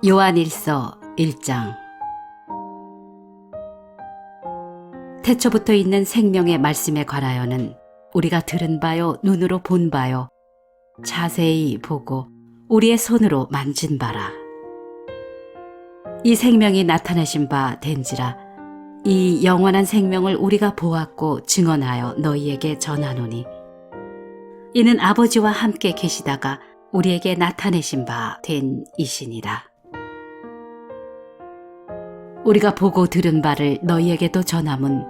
요한일서 1장. 태초부터 있는 생명의 말씀에 관하여는 우리가 들은 바요 눈으로 본 바요 자세히 보고 우리의 손으로 만진 바라. 이 생명이 나타내신 바 된지라. 이 영원한 생명을 우리가 보았고 증언하여 너희에게 전하노니 이는 아버지와 함께 계시다가 우리에게 나타내신 바 된 이시니라. 우리가 보고 들은 바를 너희에게도 전함은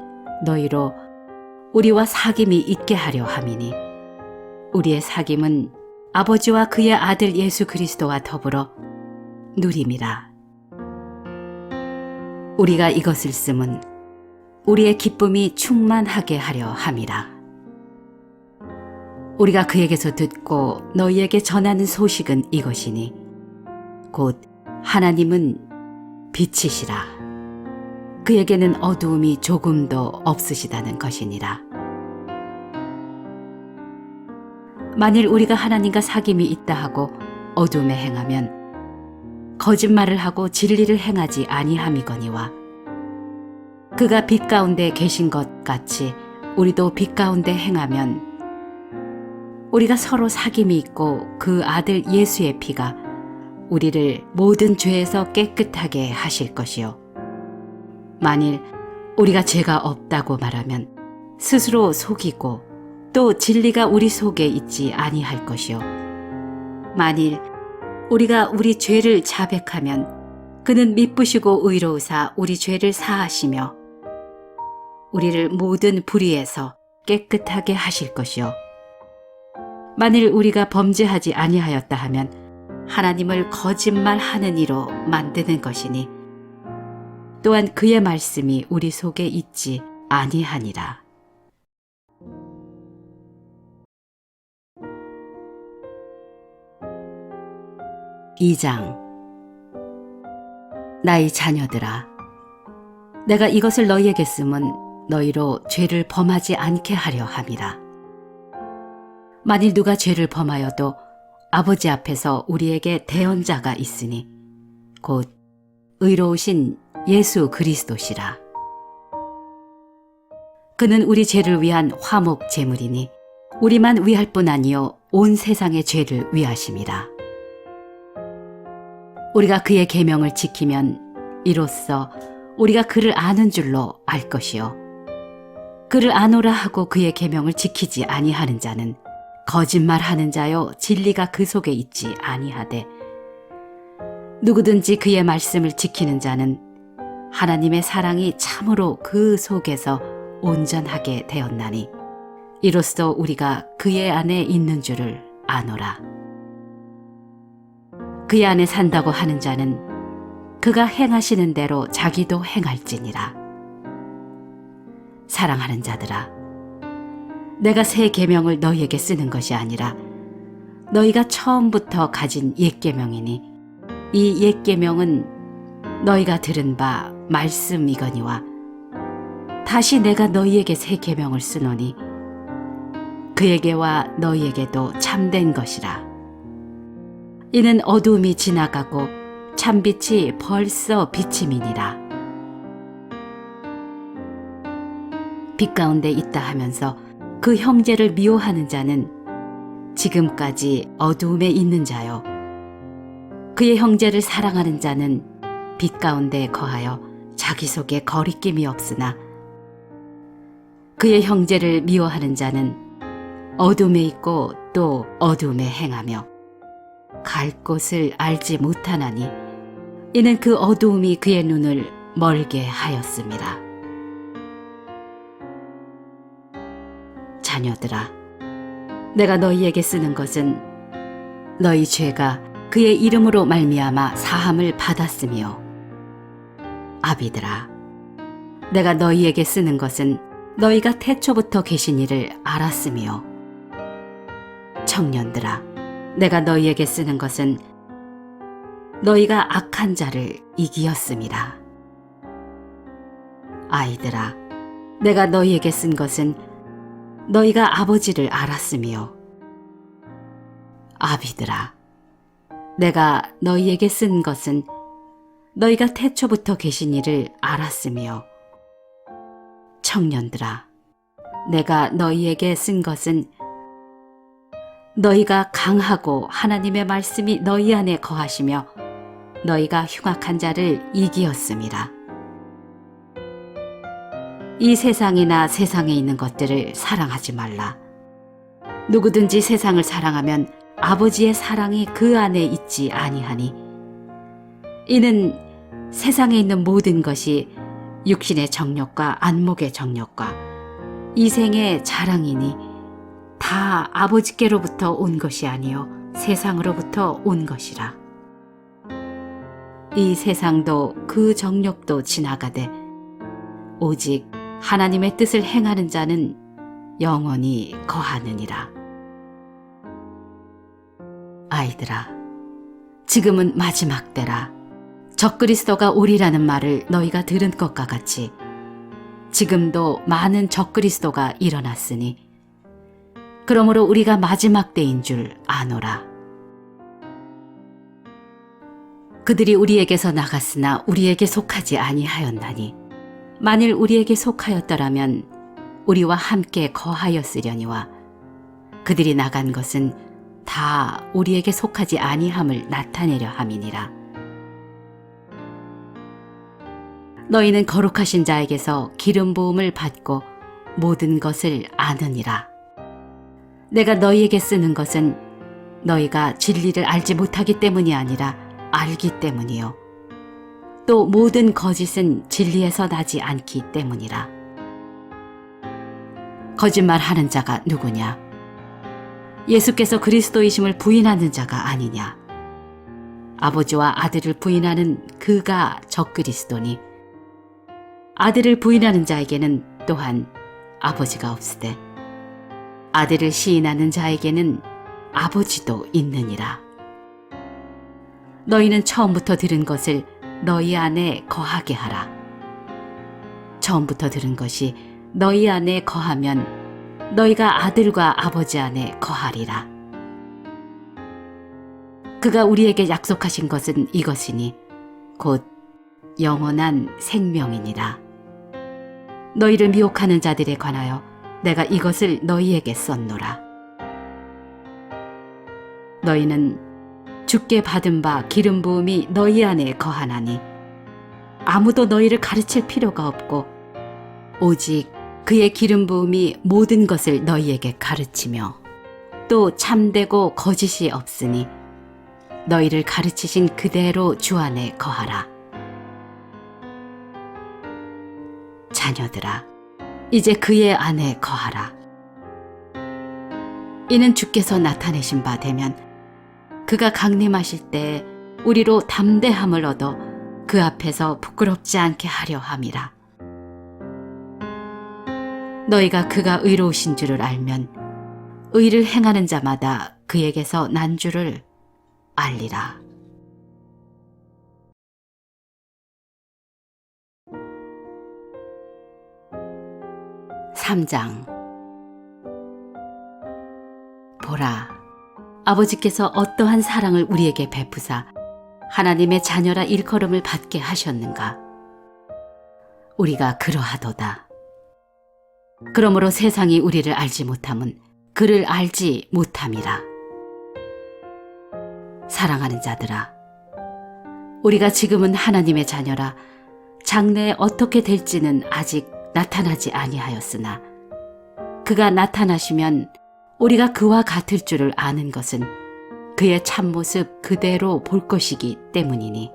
너희로 우리와 사귐이 있게 하려 함이니 우리의 사귐은 아버지와 그의 아들 예수 그리스도와 더불어 누림이라. 우리가 이것을 쓰면 우리의 기쁨이 충만하게 하려 함이라. 우리가 그에게서 듣고 너희에게 전하는 소식은 이것이니 곧 하나님은 빛이시라. 그에게는 어두움이 조금도 없으시다는 것이니라. 만일 우리가 하나님과 사귐이 있다 하고 어두움에 행하면 거짓말을 하고 진리를 행하지 아니함이거니와 그가 빛 가운데 계신 것 같이 우리도 빛 가운데 행하면 우리가 서로 사귐이 있고 그 아들 예수의 피가 우리를 모든 죄에서 깨끗하게 하실 것이요. 만일 우리가 죄가 없다고 말하면 스스로 속이고 또 진리가 우리 속에 있지 아니할 것이요. 만일 우리가 우리 죄를 자백하면 그는 미쁘시고 의로우사 우리 죄를 사하시며 우리를 모든 불의에서 깨끗하게 하실 것이요. 만일 우리가 범죄하지 아니하였다 하면 하나님을 거짓말하는 이로 만드는 것이니 또한 그의 말씀이 우리 속에 있지 아니하니라. (2장) 나의 자녀들아, 내가 이것을 너희에게 쓰면 너희로 죄를 범하지 않게 하려 함이라. 만일 누가 죄를 범하여도 아버지 앞에서 우리에게 대언자가 있으니 곧 의로우신 예수 그리스도시라. 그는 우리 죄를 위한 화목 제물이니 우리만 위할 뿐 아니요 온 세상의 죄를 위하심이라. 우리가 그의 계명을 지키면 이로써 우리가 그를 아는 줄로 알 것이요. 그를 아노라 하고 그의 계명을 지키지 아니하는 자는 거짓말하는 자요 진리가 그 속에 있지 아니하되 누구든지 그의 말씀을 지키는 자는 하나님의 사랑이 참으로 그 속에서 온전하게 되었나니 이로써 우리가 그의 안에 있는 줄을 아노라. 그의 안에 산다고 하는 자는 그가 행하시는 대로 자기도 행할지니라. 사랑하는 자들아, 내가 새 계명을 너희에게 쓰는 것이 아니라 너희가 처음부터 가진 옛 계명이니 이 옛 계명은 너희가 들은 바 말씀이거니와 다시 내가 너희에게 새 계명을 쓰노니 그에게와 너희에게도 참된 것이라. 이는 어두움이 지나가고 참빛이 벌써 비침이니라. 빛 가운데 있다 하면서 그 형제를 미워하는 자는 지금까지 어두움에 있는 자요. 그의 형제를 사랑하는 자는 빛 가운데 거하여 자기 속에 거리낌이 없으나 그의 형제를 미워하는 자는 어둠에 있고 또 어둠에 행하며 갈 곳을 알지 못하나니 이는 그 어두움이 그의 눈을 멀게 하였습니다. 자녀들아, 내가 너희에게 쓰는 것은 너희 죄가 그의 이름으로 말미암아 사함을 받았으며 아비들아, 내가 너희에게 쓰는 것은 너희가 태초부터 계신 이를 알았으며 청년들아, 내가 너희에게 쓰는 것은 너희가 악한 자를 이기었음이라. 아이들아, 내가 너희에게 쓴 것은 너희가 아버지를 알았으며 아비들아, 내가 너희에게 쓴 것은 너희가 태초부터 계신 이를 알았으며 청년들아 내가 너희에게 쓴 것은 너희가 강하고 하나님의 말씀이 너희 안에 거하시며 너희가 흉악한 자를 이기었음이라. 이 세상이나 세상에 있는 것들을 사랑하지 말라. 누구든지 세상을 사랑하면 아버지의 사랑이 그 안에 있지 아니하니 이는 세상에 있는 모든 것이 육신의 정욕과 안목의 정욕과 이생의 자랑이니 다 아버지께로부터 온 것이 아니요 세상으로부터 온 것이라. 이 세상도 그 정욕도 지나가되 오직 하나님의 뜻을 행하는 자는 영원히 거하느니라. 아이들아, 지금은 마지막 때라. 적그리스도가 오리라는 말을 너희가 들은 것과 같이 지금도 많은 적그리스도가 일어났으니 그러므로 우리가 마지막 때인 줄 아노라. 그들이 우리에게서 나갔으나 우리에게 속하지 아니하였나니 만일 우리에게 속하였더라면 우리와 함께 거하였으려니와 그들이 나간 것은 다 우리에게 속하지 아니함을 나타내려 함이니라. 너희는 거룩하신 자에게서 기름 부음을 받고 모든 것을 아느니라. 내가 너희에게 쓰는 것은 너희가 진리를 알지 못하기 때문이 아니라 알기 때문이요 또 모든 거짓은 진리에서 나지 않기 때문이라. 거짓말하는 자가 누구냐? 예수께서 그리스도이심을 부인하는 자가 아니냐? 아버지와 아들을 부인하는 그가 적그리스도니 아들을 부인하는 자에게는 또한 아버지가 없으되 아들을 시인하는 자에게는 아버지도 있느니라. 너희는 처음부터 들은 것을 너희 안에 거하게 하라. 처음부터 들은 것이 너희 안에 거하면 너희가 아들과 아버지 안에 거하리라. 그가 우리에게 약속하신 것은 이것이니 곧 영원한 생명이니라. 너희를 미혹하는 자들에 관하여 내가 이것을 너희에게 썼노라. 너희는 주께 받은 바 기름 부음이 너희 안에 거하나니 아무도 너희를 가르칠 필요가 없고 오직 그의 기름 부음이 모든 것을 너희에게 가르치며 또 참되고 거짓이 없으니 너희를 가르치신 그대로 주 안에 거하라. 자녀들아, 이제 그의 안에 거하라. 이는 주께서 나타내신 바 되면 그가 강림하실 때 우리로 담대함을 얻어 그 앞에서 부끄럽지 않게 하려 함이라. 너희가 그가 의로우신 줄을 알면 의를 행하는 자마다 그에게서 난 줄을 알리라. 3장. 보라, 아버지께서 어떠한 사랑을 우리에게 베푸사 하나님의 자녀라 일컬음을 받게 하셨는가. 우리가 그러하도다. 그러므로 세상이 우리를 알지 못함은 그를 알지 못함이라. 사랑하는 자들아, 우리가 지금은 하나님의 자녀라 장래에 어떻게 될지는 아직 나타나지 아니하였으나 그가 나타나시면 우리가 그와 같을 줄을 아는 것은 그의 참모습 그대로 볼 것이기 때문이니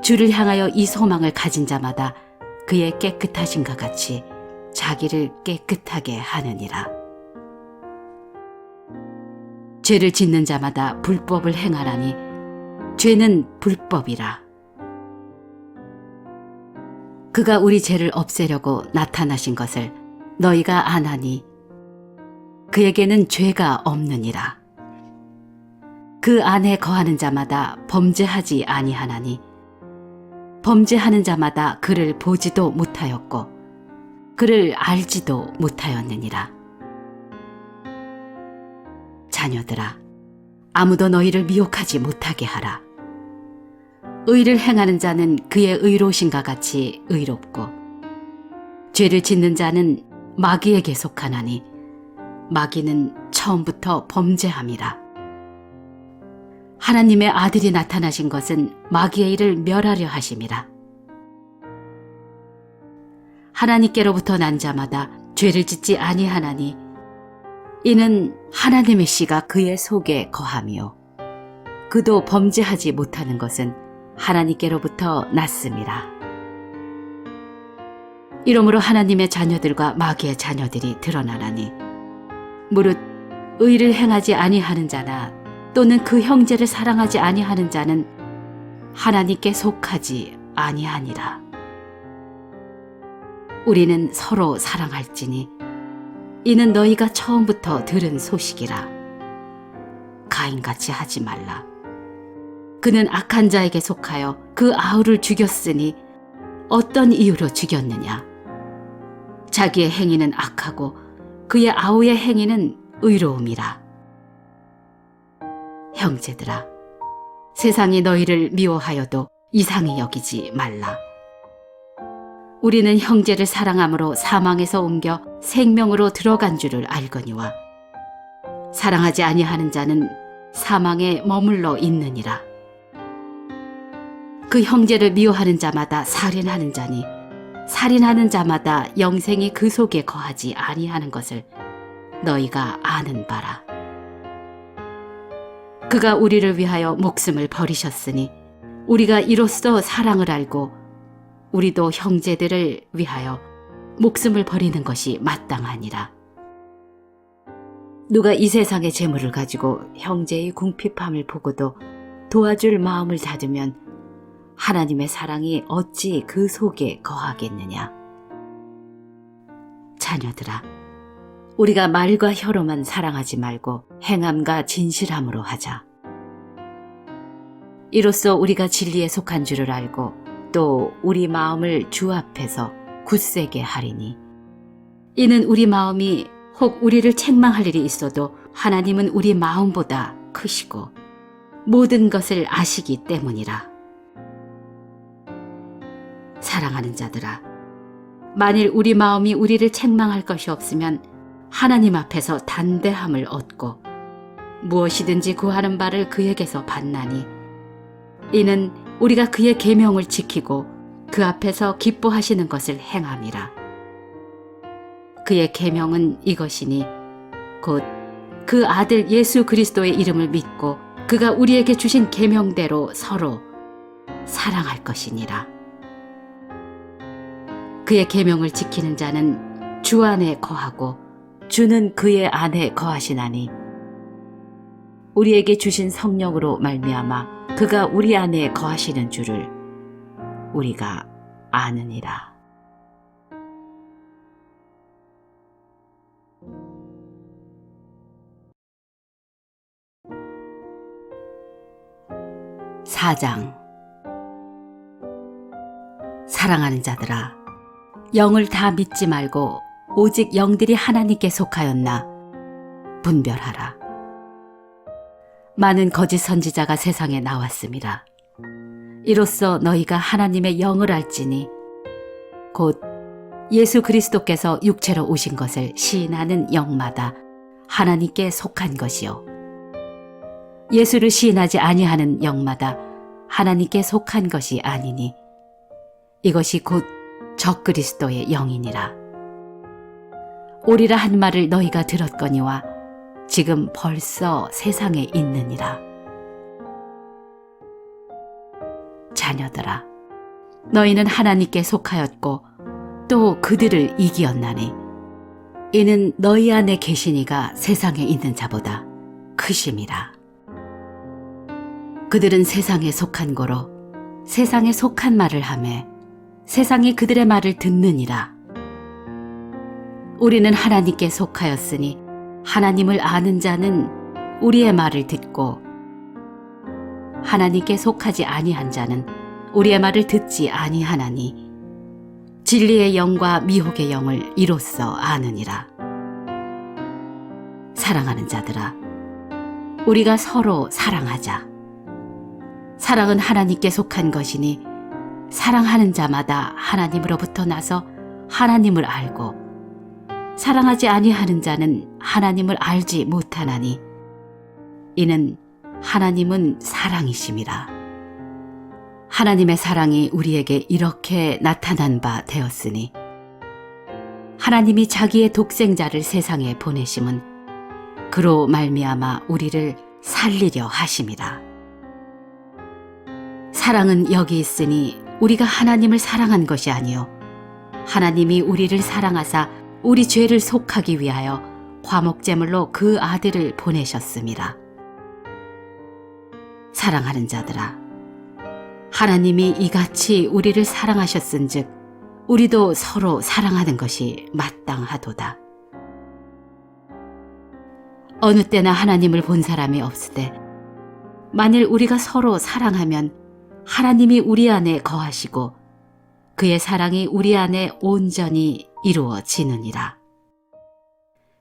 주를 향하여 이 소망을 가진 자마다 그의 깨끗하심과 같이 자기를 깨끗하게 하느니라. 죄를 짓는 자마다 불법을 행하라니 죄는 불법이라. 그가 우리 죄를 없애려고 나타나신 것을 너희가 아나니 그에게는 죄가 없느니라. 그 안에 거하는 자마다 범죄하지 아니하나니 범죄하는 자마다 그를 보지도 못하였고 그를 알지도 못하였느니라. 자녀들아, 아무도 너희를 미혹하지 못하게 하라. 의를 행하는 자는 그의 의로우신가 같이 의롭고 죄를 짓는 자는 마귀에게 속하나니 마귀는 처음부터 범죄함이라. 하나님의 아들이 나타나신 것은 마귀의 일을 멸하려 하심이라. 하나님께로부터 난 자마다 죄를 짓지 아니하나니 이는 하나님의 씨가 그의 속에 거함이요 그도 범죄하지 못하는 것은 하나님께로부터 났음이라. 이러므로 하나님의 자녀들과 마귀의 자녀들이 드러나나니 무릇 의를 행하지 아니하는 자나 또는 그 형제를 사랑하지 아니하는 자는 하나님께 속하지 아니하니라. 우리는 서로 사랑할지니 이는 너희가 처음부터 들은 소식이라. 가인같이 하지 말라. 그는 악한 자에게 속하여 그 아우를 죽였으니 어떤 이유로 죽였느냐? 자기의 행위는 악하고 그의 아우의 행위는 의로움이라. 형제들아, 세상이 너희를 미워하여도 이상히 여기지 말라. 우리는 형제를 사랑함으로 사망에서 옮겨 생명으로 들어간 줄을 알거니와 사랑하지 아니하는 자는 사망에 머물러 있느니라. 그 형제를 미워하는 자마다 살인하는 자니 살인하는 자마다 영생이 그 속에 거하지 아니하는 것을 너희가 아는 바라. 그가 우리를 위하여 목숨을 버리셨으니 우리가 이로써 사랑을 알고 우리도 형제들을 위하여 목숨을 버리는 것이 마땅하니라. 누가 이 세상의 재물을 가지고 형제의 궁핍함을 보고도 도와줄 마음을 닫으면 하나님의 사랑이 어찌 그 속에 거하겠느냐. 자녀들아, 우리가 말과 혀로만 사랑하지 말고 행함과 진실함으로 하자. 이로써 우리가 진리에 속한 줄을 알고 또 우리 마음을 주 앞에서 굳세게 하리니 이는 우리 마음이 혹 우리를 책망할 일이 있어도 하나님은 우리 마음보다 크시고 모든 것을 아시기 때문이라. 사랑하는 자들아, 만일 우리 마음이 우리를 책망할 것이 없으면 하나님 앞에서 담대함을 얻고 무엇이든지 구하는 바를 그에게서 받나니 이는 우리가 그의 계명을 지키고 그 앞에서 기뻐하시는 것을 행함이라. 그의 계명은 이것이니 곧 그 아들 예수 그리스도의 이름을 믿고 그가 우리에게 주신 계명대로 서로 사랑할 것이니라. 그의 계명을 지키는 자는 주 안에 거하고 주는 그의 안에 거하시나니 우리에게 주신 성령으로 말미암아 그가 우리 안에 거하시는 줄을 우리가 아느니라. 사장. 사랑하는 자들아, 영을 다 믿지 말고 오직 영들이 하나님께 속하였나 분별하라. 많은 거짓 선지자가 세상에 나왔음이라. 이로써 너희가 하나님의 영을 알지니 곧 예수 그리스도께서 육체로 오신 것을 시인하는 영마다 하나님께 속한 것이요 예수를 시인하지 아니하는 영마다 하나님께 속한 것이 아니니 이것이 곧 적그리스도의 영이니라. 오리라 한 말을 너희가 들었거니와 지금 벌써 세상에 있느니라. 자녀들아, 너희는 하나님께 속하였고 또 그들을 이기었나니 이는 너희 안에 계신 이가 세상에 있는 자보다 크심이라. 그들은 세상에 속한 고로 세상에 속한 말을 하매 세상이 그들의 말을 듣느니라. 우리는 하나님께 속하였으니 하나님을 아는 자는 우리의 말을 듣고 하나님께 속하지 아니한 자는 우리의 말을 듣지 아니하나니 진리의 영과 미혹의 영을 이로써 아느니라. 사랑하는 자들아, 우리가 서로 사랑하자. 사랑은 하나님께 속한 것이니 사랑하는 자마다 하나님으로부터 나서 하나님을 알고 사랑하지 아니하는 자는 하나님을 알지 못하나니 이는 하나님은 사랑이심이라. 하나님의 사랑이 우리에게 이렇게 나타난 바 되었으니 하나님이 자기의 독생자를 세상에 보내심은 그로 말미암아 우리를 살리려 하심이라. 사랑은 여기 있으니 우리가 하나님을 사랑한 것이 아니요 하나님이 우리를 사랑하사 우리 죄를 속하기 위하여 화목제물로 그 아들을 보내셨음이라. 사랑하는 자들아, 하나님이 이같이 우리를 사랑하셨은즉 우리도 서로 사랑하는 것이 마땅하도다. 어느 때나 하나님을 본 사람이 없으되 만일 우리가 서로 사랑하면 하나님이 우리 안에 거하시고 그의 사랑이 우리 안에 온전히 이루어지느니라.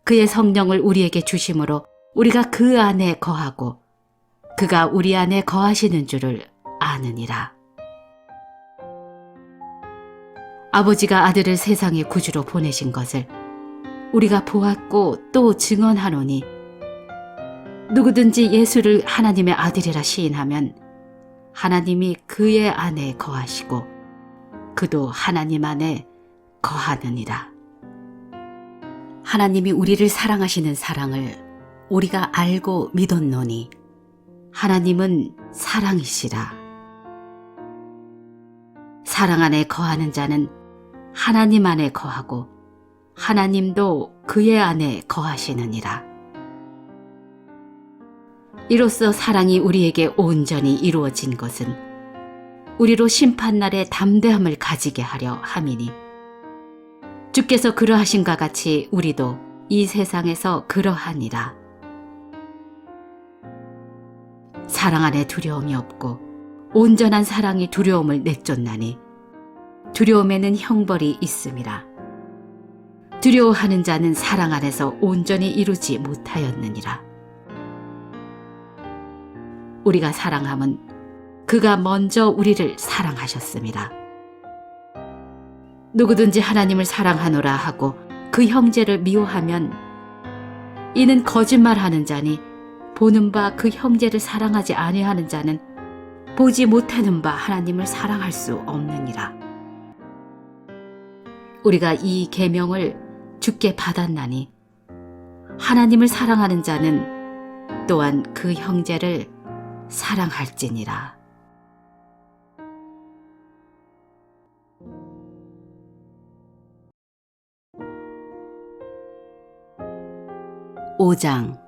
그의 성령을 우리에게 주심으로 우리가 그 안에 거하고 그가 우리 안에 거하시는 줄을 아느니라. 아버지가 아들을 세상의 구주로 보내신 것을 우리가 보았고 또 증언하노니 누구든지 예수를 하나님의 아들이라 시인하면 하나님이 그의 안에 거하시고 그도 하나님 안에 거하느니라. 하나님이 우리를 사랑하시는 사랑을 우리가 알고 믿었노니 하나님은 사랑이시라. 사랑 안에 거하는 자는 하나님 안에 거하고 하나님도 그의 안에 거하시느니라. 이로써 사랑이 우리에게 온전히 이루어진 것은 우리로 심판날에 담대함을 가지게 하려 함이니 주께서 그러하신가 같이 우리도 이 세상에서 그러하니라. 사랑 안에 두려움이 없고 온전한 사랑이 두려움을 내쫓나니 두려움에는 형벌이 있음이라. 두려워하는 자는 사랑 안에서 온전히 이루지 못하였느니라. 우리가 사랑함은 그가 먼저 우리를 사랑하셨음이라. 누구든지 하나님을 사랑하노라 하고 그 형제를 미워하면 이는 거짓말하는 자니 보는 바 그 형제를 사랑하지 아니하는 자는 보지 못하는 바 하나님을 사랑할 수 없느니라. 우리가 이 계명을 주께 받았나니 하나님을 사랑하는 자는 또한 그 형제를 사랑할지니라. (5장)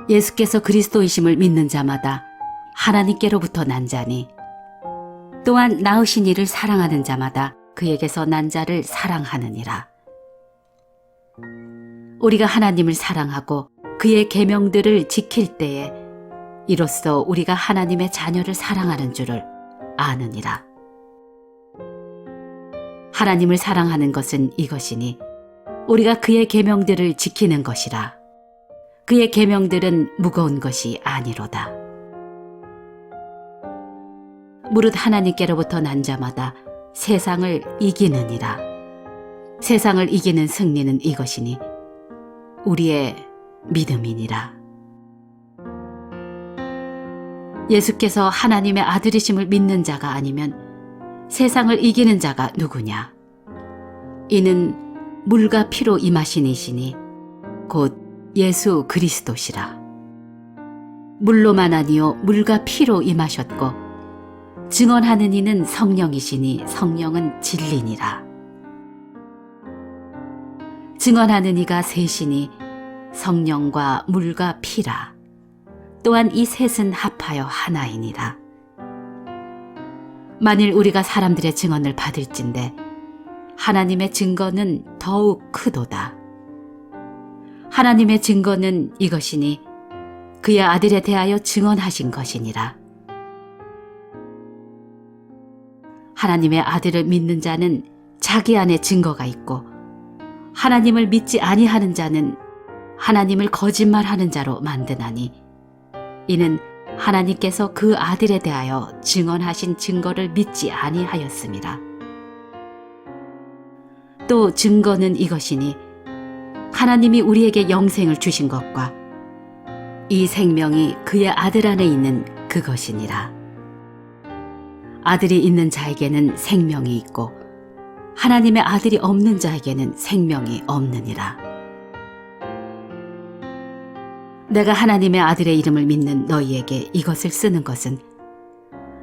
예수께서 그리스도이심을 믿는 자마다 하나님께로부터 난 자니 또한 낳으신 이를 사랑하는 자마다 그에게서 난 자를 사랑하느니라. 우리가 하나님을 사랑하고 그의 계명들을 지킬 때에 이로써 우리가 하나님의 자녀를 사랑하는 줄을 아느니라. 하나님을 사랑하는 것은 이것이니 우리가 그의 계명들을 지키는 것이라. 그의 계명들은 무거운 것이 아니로다. 무릇 하나님께로부터 난 자마다 세상을 이기느니라. 세상을 이기는 승리는 이것이니 우리의 믿음이니라. 예수께서 하나님의 아들이심을 믿는 자가 아니면 세상을 이기는 자가 누구냐? 이는 물과 피로 임하신 이시니 곧 예수 그리스도시라. 물로만 아니요 물과 피로 임하셨고 증언하는 이는 성령이시니 성령은 진리니라. 증언하는 이가 셋이니 성령과 물과 피라. 또한 이 셋은 합하여 하나이니라. 만일 우리가 사람들의 증언을 받을진대 하나님의 증거는 더욱 크도다. 하나님의 증거는 이것이니 그의 아들에 대하여 증언하신 것이니라. 하나님의 아들을 믿는 자는 자기 안에 증거가 있고 하나님을 믿지 아니하는 자는 하나님을 거짓말하는 자로 만드나니 이는 하나님께서 그 아들에 대하여 증언하신 증거를 믿지 아니하였습니다. 또 증거는 이것이니 하나님이 우리에게 영생을 주신 것과 이 생명이 그의 아들 안에 있는 그것이니라. 아들이 있는 자에게는 생명이 있고 하나님의 아들이 없는 자에게는 생명이 없느니라. 내가 하나님의 아들의 이름을 믿는 너희에게 이것을 쓰는 것은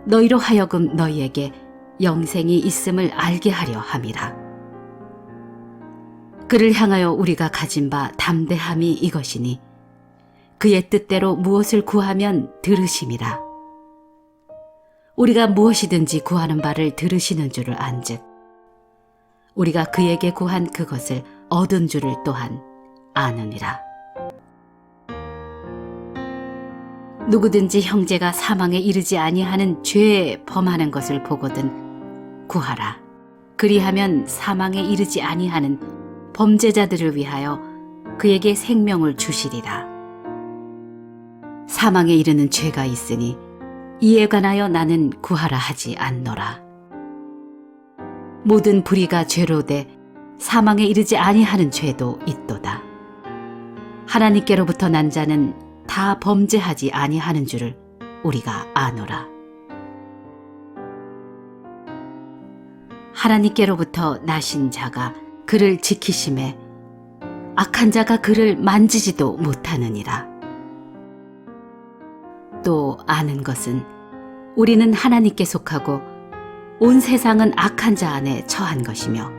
너희로 하여금 너희에게 영생이 있음을 알게 하려 함이라. 그를 향하여 우리가 가진 바 담대함이 이것이니 그의 뜻대로 무엇을 구하면 들으심이라. 우리가 무엇이든지 구하는 바를 들으시는 줄을 안즉 우리가 그에게 구한 그것을 얻은 줄을 또한 아느니라. 누구든지 형제가 사망에 이르지 아니하는 죄에 범하는 것을 보거든 구하라. 그리하면 사망에 이르지 아니하는 범죄자들을 위하여 그에게 생명을 주시리라. 사망에 이르는 죄가 있으니 이에 관하여 나는 구하라 하지 않노라. 모든 불의가 죄로 돼 사망에 이르지 아니하는 죄도 있도다. 하나님께로부터 난 자는 다 범죄하지 아니하는 줄을 우리가 아노라. 하나님께로부터 나신 자가 그를 지키심에 악한 자가 그를 만지지도 못하느니라. 또 아는 것은 우리는 하나님께 속하고 온 세상은 악한 자 안에 처한 것이며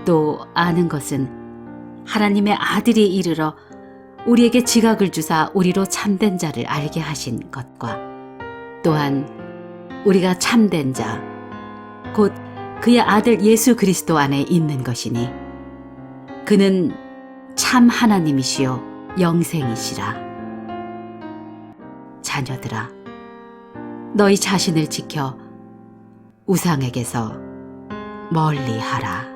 또 아는 것은 하나님의 아들이 이르러 우리에게 지각을 주사 우리로 참된 자를 알게 하신 것과 또한 우리가 참된 자 곧 그의 아들 예수 그리스도 안에 있는 것이니 그는 참 하나님이시요 영생이시라. 자녀들아, 너희 자신을 지켜 우상에게서 멀리하라.